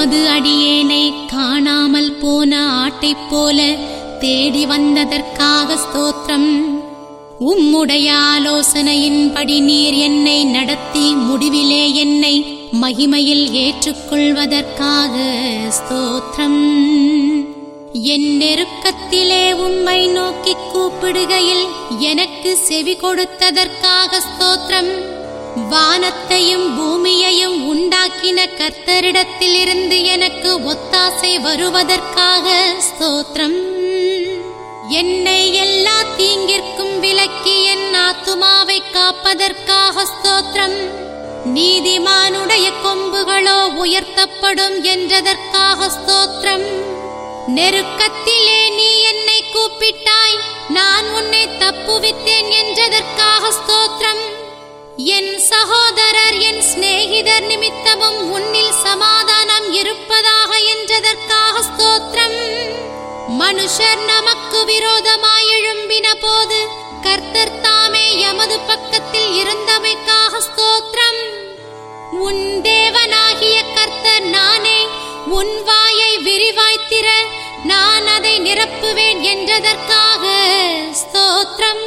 உமது அடியேனை காணாமல் போன ஆட்டைப் போல தேடி வந்ததற்காக ஸ்தோத்திரம். உம்முடைய ஆலோசனையின்படி நீர் என்னை நடத்தி முடிவிலே என்னை மகிமையில் ஏற்றுக்கொள்வதற்காக ஸ்தோத்திரம். என் நெருக்கத்திலே உம்மை நோக்கி கூப்பிடுகையில் எனக்கு செவி கொடுத்ததற்காக ஸ்தோத்திரம். வானத்தையும் பூமியையும் உண்டாக்கின கர்த்தரிடத்திலிருந்து எனக்கு ஒத்தாசை வருவதற்காக ஸ்தோத்திரம். என்னை எல்லா தீங்கிற்கும் விலக்கி என் ஆத்துமாவை காப்பதற்காக ஸ்தோத்திரம். நீதிமானுடைய கொம்புகளோ உயர்த்தப்படும் என்றதற்காக ஸ்தோத்திரம். நெருக்கத்திலே நீ என்னை கூப்பிட்டாய், நான் உன்னை தப்புவித்தேன் என்றதற்காக ஸ்தோத்திரம். என் சகோதரர் என் சிநேகிதர் நிமித்தமும் உன்னில் சமாதானம் இருப்பதாக என்றதற்காக ஸ்தோத்திரம். மனுஷர் நமக்கு விரோதமாய் எழும்பின போது கர்த்தர் தாமே எமது பக்கத்தில் இருந்தமைக்காக ஸ்தோத்திரம். உன் தேவனாகிய கர்த்தர் நானே, உன் வாயை விரிவாய்த்திர நான் அதை நிரப்புவேன் என்றதற்காக ஸ்தோத்திரம்.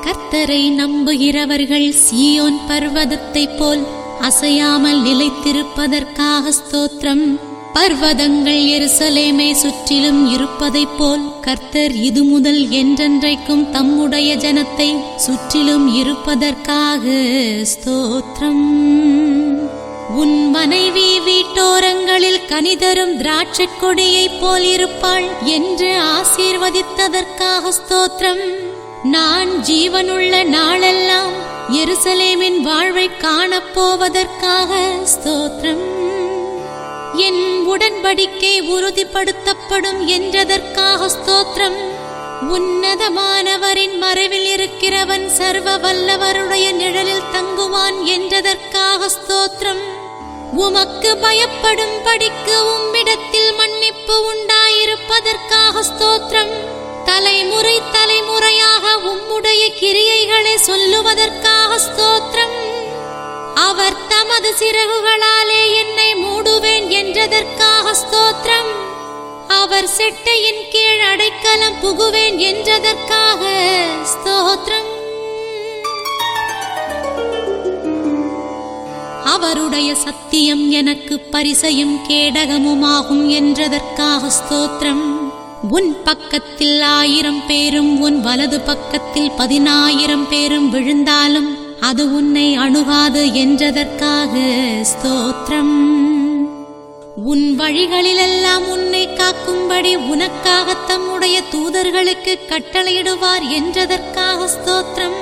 கர்த்தரை நம்புகிறவர்கள் சீயோன் பர்வதத்தைப் போல் அசையாமல் நிலைத்திருப்பதற்காக ஸ்தோத்திரம். பர்வதங்கள் எருசலேமை சுற்றிலும் இருப்பதைப் போல் கர்த்தர் இது முதல் என்றென்றைக்கும் தம்முடைய ஜனத்தை சுற்றிலும் இருப்பதற்காக ஸ்தோத்திரம். உன் மனைவி வீட்டோரங்களில் கனிதரும் திராட்சைக் கொடியைப் போல் இருப்பாள் என்று ஆசீர்வதித்ததற்காக ஸ்தோத்திரம். நான் ஜீவனுள்ள நாளெல்லாம் எருசலேமின் வாழ்வை காணப்போவதற்காக ஸ்தோத்திரம். என் உடன்படிக்கை உறுதிப்படுத்தப்படும் என்றதற்காக ஸ்தோத்திரம். உன்னதமானவரின் மறைவில் இருக்கிறவன் சர்வ வல்லவருடைய நிழலில் தங்குவான் என்றதற்காக ஸ்தோத்திரம். உமக்கு பயப்படும் படிக்கு உம்மிடத்தில் மன்னிப்பு உண்டாயிருப்பதற்காக ஸ்தோத்திரம். தலைமுறை தலைமுறையாக உம்முடைய கிரியைகளை சொல்லுவதற்காக ஸ்தோத்திரம். அவர் தமது சிறகுகளாலே என்னை மூடுவேன் என்றதற்காக ஸ்தோத்திரம். அவர் செட்டையின் கீழ் அடைக்கலம் புகுவேன் என்றதற்காக ஸ்தோத்திரம். அவருடைய சத்தியம் எனக்கு பரிசையும் கேடகமுமாகும் என்றதற்காக ஸ்தோத்திரம். உன் பக்கத்தில் 1000 பேரும் உன் வலது பக்கத்தில் 10,000 பேரும் விழுந்தாலும் அது உன்னை அணுகாது என்றதற்காக ஸ்தோத்திரம். உன் வழிகளிலெல்லாம் உன்னை காக்கும்படி உனக்காக தம்முடைய தூதர்களுக்கு கட்டளையிடுவார் என்றதற்காக ஸ்தோத்திரம்.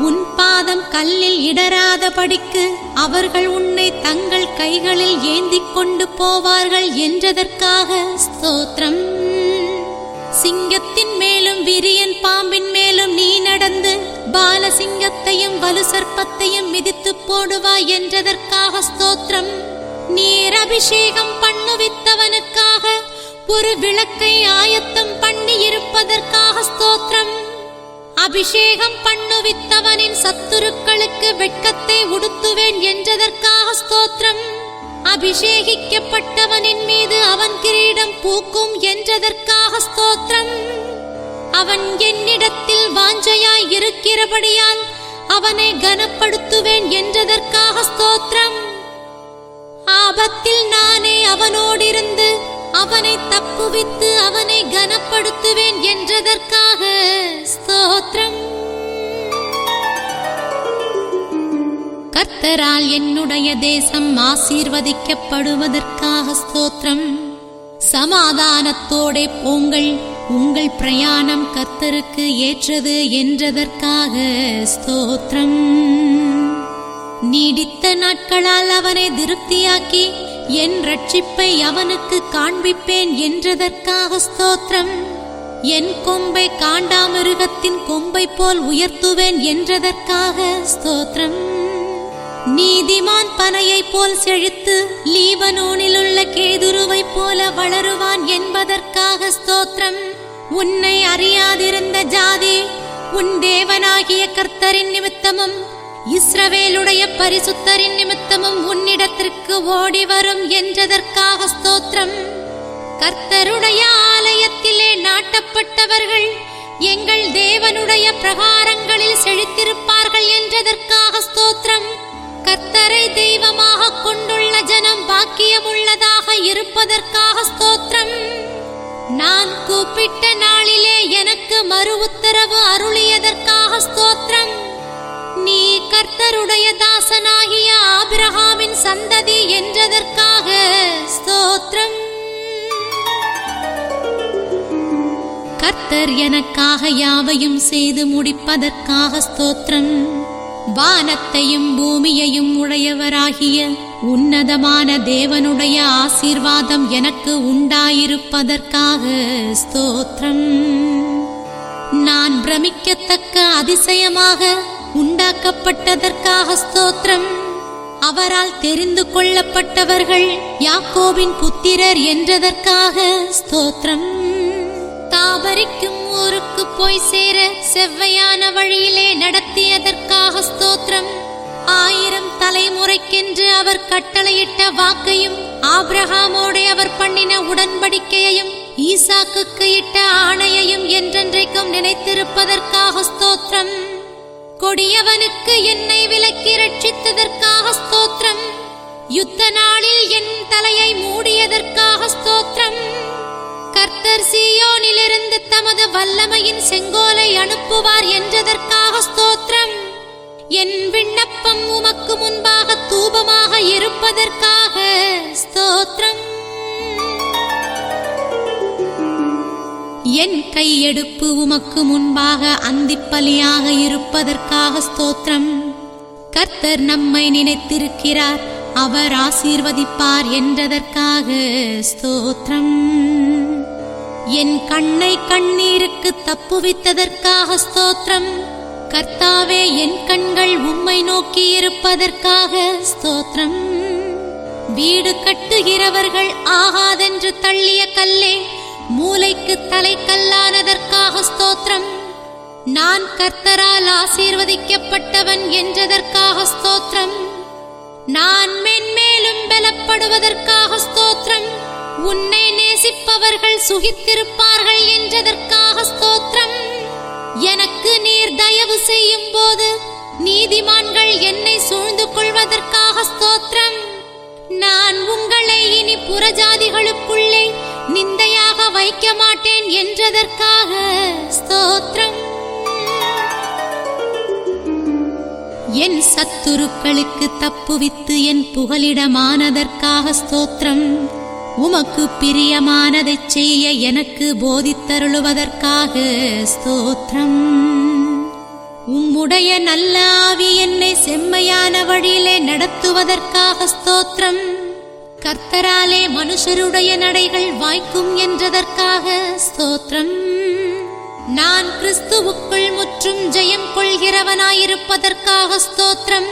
உன் பாதம் கல்லில் இடராதபடிக்கு அவர்கள் உன்னை தங்கள் கைகளில் ஏந்திக் கொண்டு போவார்கள் என்றதற்காக ஸ்தோத்திரம். சிங்கத்தின் மேலும் விரியன் பாம்பின் மேலும் நீ நடந்து பாலசிங்கத்தையும் வலு சர்ப்பத்தையும் மிதித்து போடுவாய் என்றதற்காக ஸ்தோத்திரம். நீர் அபிஷேகம் பண்ணுவித்தவனுக்காக ஒரு விளக்கை ஆயத்தம் பண்ணி இருப்பதற்காக ஸ்தோத்திரம். அபிஷேகம் பண்ணுவித்தவனின் சத்துருக்களுக்கு வெட்கத்தை உடுத்துவேன் என்றதற்காக ஸ்தோத்திரம். அபிஷேகிக்கப்பட்டவனின் மீது அவன் கிரீடம் பூக்கும் என்றதற்காக ஸ்தோத்திரம். அவன் என்னிடத்தில் வாஞ்சையாய் இருக்கிறபடியால் அவனை கனப்படுத்துவேன் என்றதற்காக ஸ்தோத்திரம். ஆபத்தில் நானே அவனோடிருந்து அவனை தப்புவித்து அவனை கனப்படுத்துவேன் என்றதற்காக ஸ்தோத்திரம். கர்த்தரால் என்னுடைய தேசம் ஆசீர்வதிக்கப்படுவதற்காக ஸ்தோத்திரம். சமாதானத்தோடே போங்கள், உங்கள் பிரயாணம் கர்த்தருக்கு ஏற்றது என்றதற்காக ஸ்தோத்திரம். நீடித்த நாட்களால் அவனை திருப்தியாக்கி என் ரட்சிப்பை அவனுக்கு காண்பிப்பேன் என்றதற்காக ஸ்தோத்திரம். என் கொம்பை காண்டாமிருகத்தின் கொம்பை போல் உயர்த்துவேன் என்றதற்காக ஸ்தோத்திரம். நீதிமான் பனையை போல் செழித்து லீபனோனில் உள்ள கேதுருவை போல வளருவான் என்பதற்காக ஸ்தோத்திரம். உன்னை அறியாதிருந்த ஜாதி உன் தேவனாகிய கர்த்தரின் நிமித்தமும் இஸ்ரவேலுடைய பரிசுத்தரின் நிமித்தமும் உன்னிடத்திற்கு ஓடி வரும் என்றதற்காக ஸ்தோத்திரம். கர்த்தருடைய ஆலயத்திலே நாட்டப்பட்டவர்கள் எங்கள் தேவனுடைய பிரகாரங்களில் செழித்திருப்பார்கள் என்றதற்காக ஸ்தோத்திரம். கர்த்தரை தெய்வமாக கொண்டுள்ள ஜனம் பாக்கியமுள்ளதாக இருப்பதற்காக ஸ்தோத்திரம். நான் கூப்பிட்ட நாளிலே எனக்கு மறு உத்தரவு அருளியதற்காக ஸ்தோத்திரம். நீ கர்த்தருடைய தாசனாகிய ஆபிரகாமின் சந்ததி என்றதற்காக ஸ்தோத்திரம். கர்த்தர் எனக்காக யாவையும் செய்து முடிப்பதற்காக ஸ்தோத்திரம். வானத்தையும் பூமியையும் உடையவராகிய உன்னதமான தேவனுடைய ஆசீர்வாதம் எனக்கு உண்டாயிருப்பதற்காக ஸ்தோத்திரம். நான் பிரமிக்கத்தக்க அதிசயமாக உண்டாக்கப்பட்டதற்காக ஸ்தோத்திரம். அவரால் தெரிந்து கொள்ளப்பட்டவர்கள் யாக்கோபின் புத்திரர் என்றதற்காக ஸ்தோத்திரம். தாபரிக்கும் ஊருக்கு போய் சேர செவ்வையான வழியிலே நடத்தியதற்காக ஸ்தோத்திரம். 1000 தலைமுறைக்கென்று அவர் கட்டளையிட்ட வாக்கையும் ஆபிரகாமோடு அவர் பண்ணின உடன்படிக்கையையும் ஈசாக்குக்கு இட்ட ஆணையையும் என்றென்றைக்கும் நினைத்திருப்பதற்காக ஸ்தோத்திரம். கொடியவனுக்கு என்னை விலக்கி ரட்சித்ததற்காக ஸ்தோத்திரம். யுத்த நாளில் என் தலையை மூடியதற்காக ஸ்தோத்திரம். கர்த்தர் சீயோனிலிருந்து தமது வல்லமையின் செங்கோலை அனுப்புவார் என்றதற்காக ஸ்தோத்திரம். என் விண்ணப்பம் உமக்கு முன்பாக தூபமாக இருப்பதற்காக ஸ்தோத்திரம். என் கையெடுப்பு உமக்கு முன்பாக அந்திப்பலியாக இருப்பதற்காக ஸ்தோத்திரம். கர்த்தர் நம்மை நினைத்திருக்கிறார், அவர் ஆசீர்வதிப்பார் என்றதற்காக ஸ்தோத்திரம். என் கண்ணை கண்ணீருக்கு தப்புவித்ததற்காக ஸ்தோத்திரம். கர்த்தாவே, என் கண்கள் உம்மை நோக்கி இருப்பதற்காக ஸ்தோத்திரம். வீடு கட்டுகிறவர்கள் ஆகாதென்று தள்ளிய கல்லே மூலைக்கு தலைக்கல்லானதற்காக ஸ்தோத்திரம். நான் கர்த்தரால் ஆசீர்வதிக்கப்பட்டவன் என்றதற்காக ஸ்தோத்திரம். நான் மென்மேலும் பலப்படுவதற்காக ஸ்தோத்திரம். உன்னை நேசிப்பவர்கள் சுகித்திருப்பார்கள் என்றதற்காக ஸ்தோத்திரம். எனக்கு நீர் தயவு செய்யும் போது நீதிமான்கள் என்னை சூழ்ந்து கொள்வதற்காக ஸ்தோத்திரம். நான் உங்களை இனி புறஜாதிகளுக்குள்ளே நிந்தையாக வைக்க மாட்டேன் என்றதற்காக ஸ்தோத்திரம். என் சத்துருக்களுக்கு தப்புவித்து என் புகலிடமானதற்காக ஸ்தோத்திரம். உமக்கு பிரியமானதைச் செய்ய எனக்கு போதித்தருளுவதற்காக ஸ்தோத்திரம். உம்முடைய நல்ல ஆவி என்னை செம்மையான வழியிலே நடத்துவதற்காக ஸ்தோத்திரம். கர்த்தராலே மனுஷருடைய நடைகள் வாய்க்கும் என்றதற்காக ஸ்தோத்திரம். நான் கிறிஸ்துவுக்குள் முற்றும் ஜெயம் கொள்கிறவனாயிருப்பதற்காக ஸ்தோத்திரம்.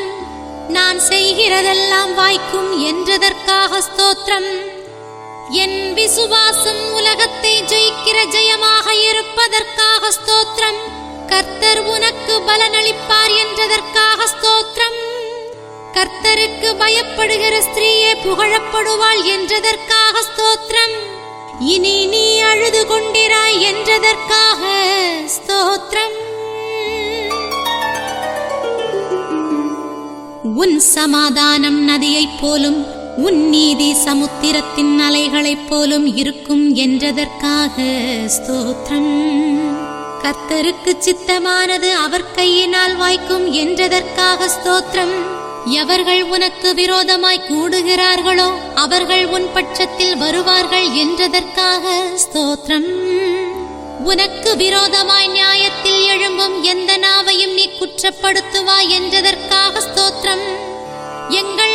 நான் செய்கிறதெல்லாம் வாய்க்கும் என்றதற்காக ஸ்தோத்திரம். என் விசுவாசம் உலகத்தை ஜெயிக்கிற ஜெயமாக இருப்பதற்காக ஸ்தோத்திரம். கர்த்தர் உனக்கு பலனளிப்பார் என்றதற்காக ஸ்தோத்திரம். கர்த்தருக்கு பயப்படுகிற ஸ்திரீயே புகழப்படுவாள் என்றதற்காக ஸ்தோத்திரம். இனி நீ அழுது கொண்டிராய் என்றதற்காக ஸ்தோத்திரம். உன் சமாதானம் நதியைப் போலும் உன் நீதி சமுத்திரத்தின் அலைகளைப் போலும் இருக்கும் என்றதற்காக ஸ்தோத்திரம். கர்த்தருக்கு சித்தமானது அவர் கையினால் வாய்க்கும் என்றதற்காக ஸ்தோத்திரம். எவர்கள் உனக்கு விரோதமாய் கூடுகிறார்களோ அவர்கள் உன் பட்சத்தில் வருவார்கள் என்றதற்காக ஸ்தோத்திரம். உனக்கு விரோதமாய் நியாயத்தில் எழும்பும் எந்த நாவையும் நீ குற்றப்படுத்துவாய் என்றதற்காக ஸ்தோத்திரம். எங்கள்